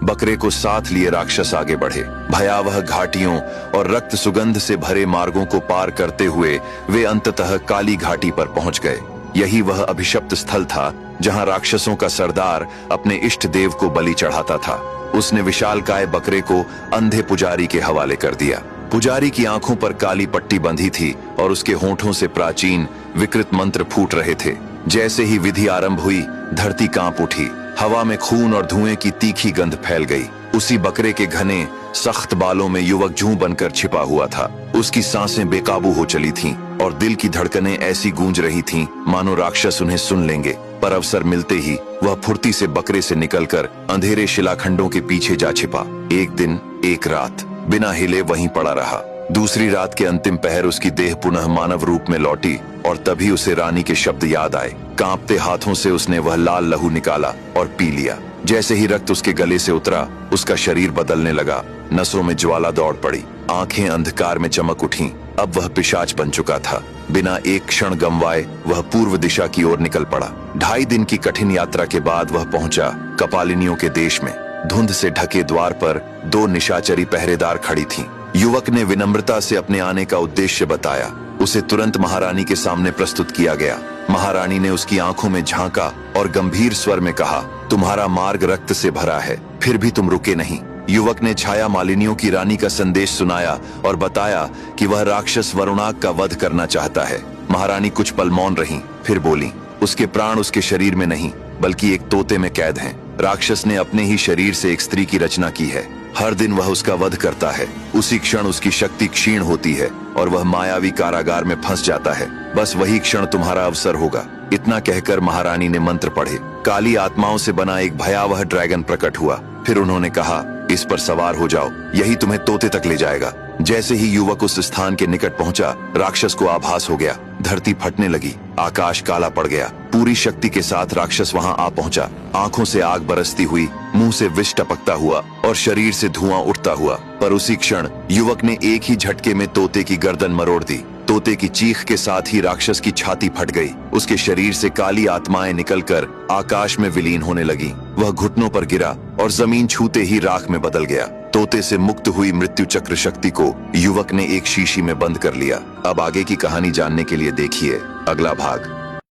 बकरे को साथ लिए राक्षस आगे बढ़े। भयावह घाटियों और रक्त सुगंध से भरे मार्गों को पार करते हुए वे अंततः काली घाटी पर पहुंच गए। यही वह अभिशप्त स्थल था जहां राक्षसों का सरदार अपने इष्ट देव को बलि चढ़ाता था। उसने विशालकाय बकरे को अंधे पुजारी के हवाले कर दिया। पुजारी की आंखों पर काली पट्टी बंधी थी और उसके होठों से प्राचीन विकृत मंत्र फूट रहे थे। जैसे ही विधि आरंभ हुई, धरती कांप उठी। हवा में खून और धुएं की तीखी गंध फैल गई। उसी बकरे के घने सख्त बालों में युवक जूं बनकर छिपा हुआ था। उसकी सांसें बेकाबू हो चली थीं और दिल की धड़कनें ऐसी गूंज रही थीं मानो राक्षस उन्हें सुन लेंगे। पर अवसर मिलते ही वह फुर्ती से बकरे से निकलकर अंधेरे शिलाखंडों के पीछे जा छिपा। एक दिन एक रात बिना हिले वहीं पड़ा रहा। दूसरी रात के अंतिम पहर उसकी देह पुनः मानव रूप में लौटी और तभी उसे रानी के शब्द याद आए। कांपते हाथों से उसने वह लाल लहू निकाला और पी लिया। जैसे ही रक्त उसके गले से उतरा, उसका शरीर बदलने लगा। नसों में ज्वाला दौड़ पड़ी, आंखें अंधकार में चमक उठीं। अब वह पिशाच बन चुका था। बिना एक क्षण गंवाए वह पूर्व दिशा की ओर निकल पड़ा। 2.5 दिन की कठिन यात्रा के बाद वह पहुंचा कपालिनियों के देश में। धुंध से ढके द्वार पर 2 निशाचरी पहरेदार खड़ी थीं। युवक ने विनम्रता से अपने आने का उद्देश्य बताया। उसे तुरंत महारानी के सामने प्रस्तुत किया गया। महारानी ने उसकी आंखों में झांका और गंभीर स्वर में कहा, तुम्हारा मार्ग रक्त से भरा है, फिर भी तुम रुके नहीं। युवक ने छाया मालिनियों की रानी का संदेश सुनाया और बताया कि वह राक्षस वरुणाग का वध करना चाहता है। महारानी कुछ पल मौन रहीं, फिर बोली, उसके प्राण उसके शरीर में नहीं बल्कि एक तोते में कैद हैं। राक्षस ने अपने ही शरीर से एक स्त्री की रचना की है। हर दिन वह उसका वध करता है। उसी क्षण उसकी शक्ति क्षीण होती है और वह मायावी कारागार में फंस जाता है। बस वही क्षण तुम्हारा अवसर होगा। इतना कहकर महारानी ने मंत्र पढ़े। काली आत्माओं से बना एक भयावह ड्रैगन प्रकट हुआ। फिर उन्होंने कहा, इस पर सवार हो जाओ, यही तुम्हें तोते तक ले जाएगा। जैसे ही युवक उस स्थान के निकट पहुंचा, राक्षस को आभास हो गया। धरती फटने लगी, आकाश काला पड़ गया। पूरी शक्ति के साथ राक्षस वहां आ पहुंचा। आंखों से आग बरसती हुई, मुंह से विष टपकता हुआ और शरीर से धुआं उठता हुआ। पर उसी क्षण युवक ने एक ही झटके में तोते की गर्दन मरोड़ दी। तोते की चीख के साथ ही राक्षस की छाती फट गई। उसके शरीर से काली आत्माएं निकलकर आकाश में विलीन होने लगी। वह घुटनों पर गिरा और जमीन छूते ही राख में बदल गया। तोते से मुक्त हुई मृत्यु चक्र शक्ति को युवक ने एक शीशी में बंद कर लिया। अब आगे की कहानी जानने के लिए देखिए अगला भाग।